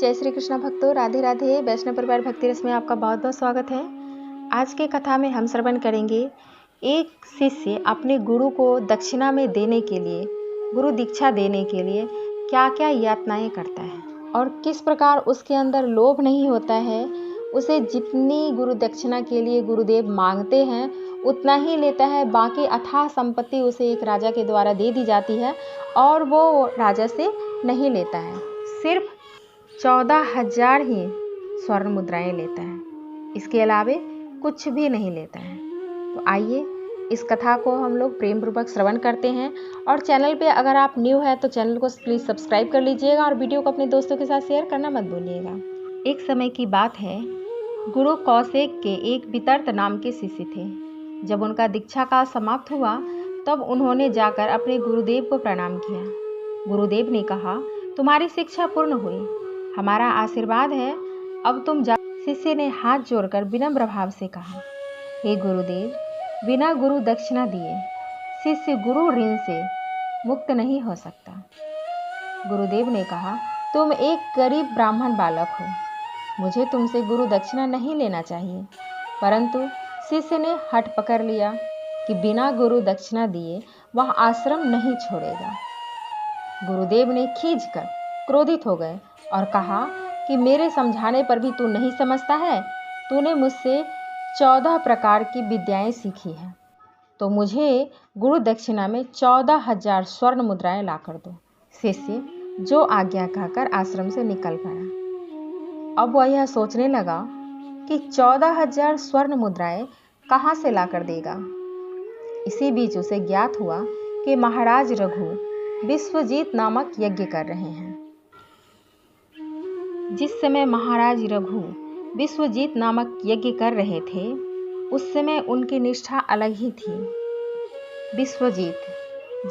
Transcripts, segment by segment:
जय श्री कृष्ण भक्तों, राधे राधे। वैष्णव परिवार भक्ति रस में आपका बहुत बहुत स्वागत है। आज के कथा में हम श्रवण करेंगे एक शिष्य अपने गुरु को दक्षिणा में देने के लिए, गुरु दीक्षा देने के लिए क्या क्या यातनाएं करता है और किस प्रकार उसके अंदर लोभ नहीं होता है। उसे जितनी गुरु दक्षिणा के लिए गुरुदेव मांगते हैं उतना ही लेता है। बाकी अथाह संपत्ति उसे एक राजा के द्वारा दे दी जाती है और वो राजा से नहीं लेता है। सिर्फ 14,000 ही स्वर्ण मुद्राएं लेता है, इसके अलावे कुछ भी नहीं लेता है। तो आइए इस कथा को हम लोग प्रेम पूर्वक श्रवण करते हैं। और चैनल पे अगर आप न्यू है तो चैनल को प्लीज़ सब्सक्राइब कर लीजिएगा और वीडियो को अपने दोस्तों के साथ शेयर करना मत भूलिएगा। एक समय की बात है, गुरु कौशिक के एक वितर्त नाम के शिष्य थे। जब उनका दीक्षा काल समाप्त हुआ तब उन्होंने जाकर अपने गुरुदेव को प्रणाम किया। गुरुदेव ने कहा, तुम्हारी शिक्षा पूर्ण हुई, हमारा आशीर्वाद है, अब तुम जा। शिष्य ने हाथ जोड़कर विनम्र भाव से कहा, हे गुरुदेव, बिना गुरु दक्षिणा दिए शिष्य गुरु ऋण से मुक्त नहीं हो सकता। गुरुदेव ने कहा, तुम एक गरीब ब्राह्मण बालक हो, मुझे तुमसे गुरु दक्षिणा नहीं लेना चाहिए। परंतु शिष्य ने हठ पकड़ लिया कि बिना गुरु दक्षिणा दिए वह आश्रम नहीं छोड़ेगा। गुरुदेव ने खींचकर क्रोधित हो गए और कहा कि मेरे समझाने पर भी तू नहीं समझता है। तूने मुझसे 14 प्रकार की विद्याएं सीखी हैं, तो मुझे गुरु दक्षिणा में 14,000 स्वर्ण मुद्राएं लाकर दो। शिष्य जो आज्ञा कहकर आश्रम से निकल पड़ा। अब वह यह सोचने लगा कि 14,000 स्वर्ण मुद्राएं कहाँ से लाकर देगा। इसी बीच उसे ज्ञात हुआ कि महाराज रघु विश्वजीत नामक यज्ञ कर रहे हैं। जिस समय महाराज रघु विश्वजीत नामक यज्ञ कर रहे थे उस समय उनकी निष्ठा अलग ही थी। विश्वजीत,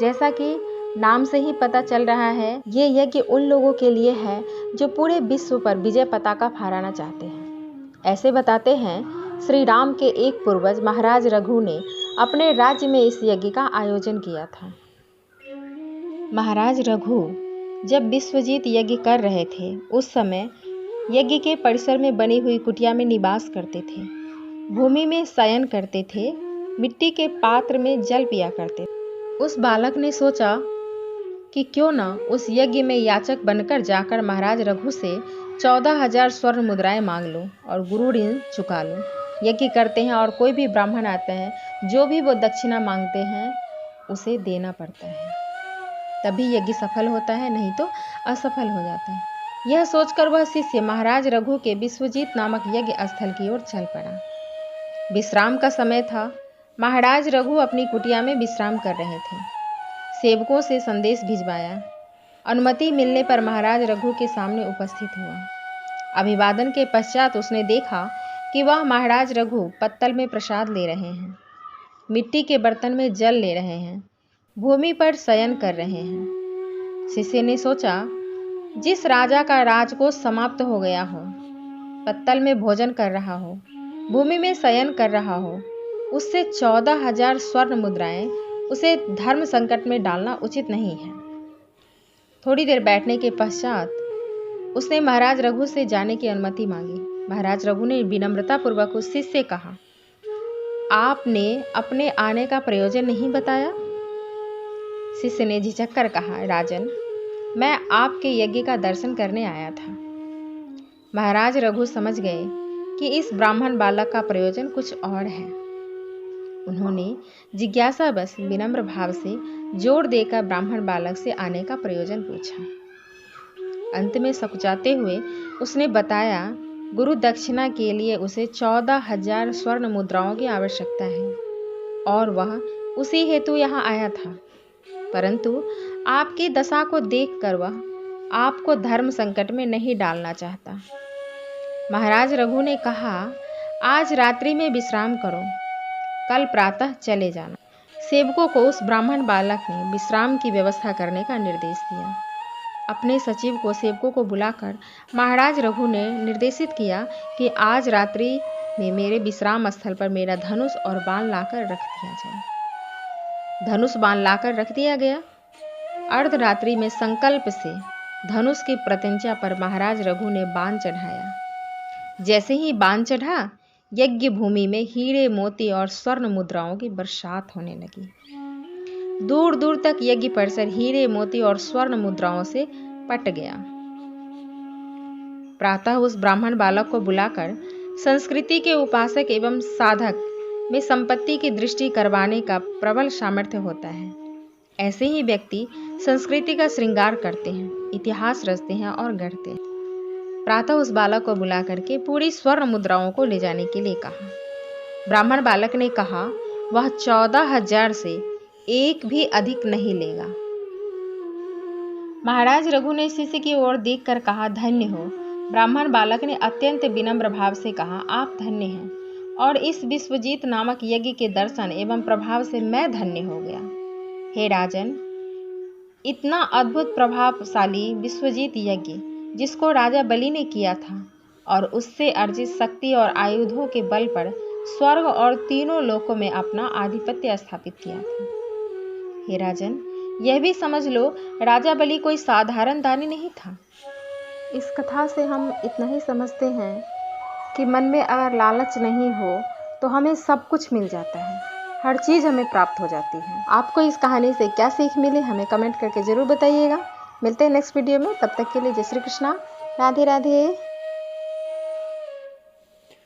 जैसा कि नाम से ही पता चल रहा है, ये यज्ञ उन लोगों के लिए है जो पूरे विश्व पर विजय पताका फहराना चाहते हैं। ऐसे बताते हैं, श्री राम के एक पूर्वज महाराज रघु ने अपने राज्य में इस यज्ञ का आयोजन किया था। महाराज रघु जब विश्वजीत यज्ञ कर रहे थे उस समय यज्ञ के परिसर में बनी हुई कुटिया में निवास करते थे, भूमि में शयन करते थे, मिट्टी के पात्र में जल पिया करते थे। उस बालक ने सोचा कि क्यों न उस यज्ञ में याचक बनकर जाकर महाराज रघु से 14,000 स्वर्ण मुद्राएं मांग लूं और गुरु ऋण चुका लूं। यज्ञ करते हैं और कोई भी ब्राह्मण आता है, जो भी वो दक्षिणा मांगते हैं उसे देना पड़ता है, तभी यज्ञ सफल होता है, नहीं तो असफल हो जाता है। यह सोचकर वह शिष्य महाराज रघु के विश्वजीत नामक यज्ञ स्थल की ओर चल पड़ा। विश्राम का समय था। महाराज रघु अपनी कुटिया में विश्राम कर रहे थे। सेवकों से संदेश भिजवाया। अनुमति मिलने पर महाराज रघु के सामने उपस्थित हुआ। अभिवादन के पश्चात उसने देखा कि वह महाराज रघु पत्तल में प्रसाद ले रहे हैं, मिट्टी के बर्तन में जल ले रहे हैं, भूमि पर शयन कर रहे हैं। शिष्य ने सोचा, जिस राजा का राजकोष समाप्त हो गया हो, पत्तल में भोजन कर रहा हो, भूमि में शयन कर रहा हो, उससे 14,000 स्वर्ण मुद्राएं उसे धर्म संकट में डालना उचित नहीं है। थोड़ी देर बैठने के पश्चात उसने महाराज रघु से जाने की अनुमति मांगी। महाराज रघु ने विनम्रता पूर्वक उस शिष्य से कहा, आपने अपने आने का प्रयोजन नहीं बताया। शिष्य ने झिझक कर कहा, राजन, मैं आपके यज्ञ का दर्शन करने आया था। महाराज रघु समझ गए कि इस ब्राह्मण बालक का प्रयोजन कुछ और है। उन्होंने जिज्ञासावश विनम्र भाव से जोर देकर ब्राह्मण बालक से आने का प्रयोजन पूछा। अंत में सकुचाते हुए उसने बताया, गुरु दक्षिणा के लिए उसे 14,000 स्वर्ण मुद्राओं की आवश्यकता है और वह उसी हेतु यहाँ आया था। परंतु आपकी दशा को देखकर वह आपको धर्म संकट में नहीं डालना चाहता। महाराज रघु ने कहा, आज रात्रि में विश्राम करो, कल प्रातः चले जाना। सेवकों को उस ब्राह्मण बालक ने विश्राम की व्यवस्था करने का निर्देश दिया। अपने सचिव को सेवकों को बुलाकर महाराज रघु ने निर्देशित किया कि आज रात्रि में मेरे विश्राम स्थल पर मेरा धनुष और बाण लाकर रख दिया जाए। धनुष बाण लाकर रख दिया गया। अर्धरात्रि में संकल्प से धनुष की प्रत्यंचा पर महाराज रघु ने बाण चढ़ाया। जैसे ही बाण चढ़ा, यज्ञ भूमि में हीरे, मोती और स्वर्ण मुद्राओं की बरसात होने लगी। दूर दूर तक यज्ञ परिसर हीरे, मोती और स्वर्ण मुद्राओं से पट गया। प्रातः उस ब्राह्मण बालक को बुलाकर संस्कृति के उपासक एवं साधक में संपत्ति की दृष्टि करवाने का प्रबल सामर्थ्य होता है। ऐसे ही व्यक्ति संस्कृति का श्रृंगार करते हैं, इतिहास रचते हैं और गढ़ते हैं। प्रातः उस बालक को बुला करके पूरी स्वर्ण मुद्राओं को ले जाने के लिए कहा। ब्राह्मण बालक ने कहा, वह 14,000 से एक भी अधिक नहीं लेगा। महाराज रघु ने शिष्य की ओर देखकर कहा, धन्य हो। ब्राह्मण बालक ने अत्यंत विनम्र भाव से कहा, आप धन्य हैं, और इस विश्वजीत नामक यज्ञ के दर्शन एवं प्रभाव से मैं धन्य हो गया। हे राजन, इतना अद्भुत प्रभावशाली विश्वजीत यज्ञ जिसको राजा बलि ने किया था और उससे अर्जित शक्ति और आयुधों के बल पर स्वर्ग और तीनों लोकों में अपना आधिपत्य स्थापित किया था। हे राजन, यह भी समझ लो, राजा बलि कोई साधारण दानी नहीं था। इस कथा से हम इतना ही समझते हैं कि मन में अगर लालच नहीं हो तो हमें सब कुछ मिल जाता है, हर चीज़ हमें प्राप्त हो जाती है। आपको इस कहानी से क्या सीख मिली, हमें कमेंट करके ज़रूर बताइएगा। मिलते हैं नेक्स्ट वीडियो में, तब तक के लिए जय श्री कृष्णा, राधे राधे।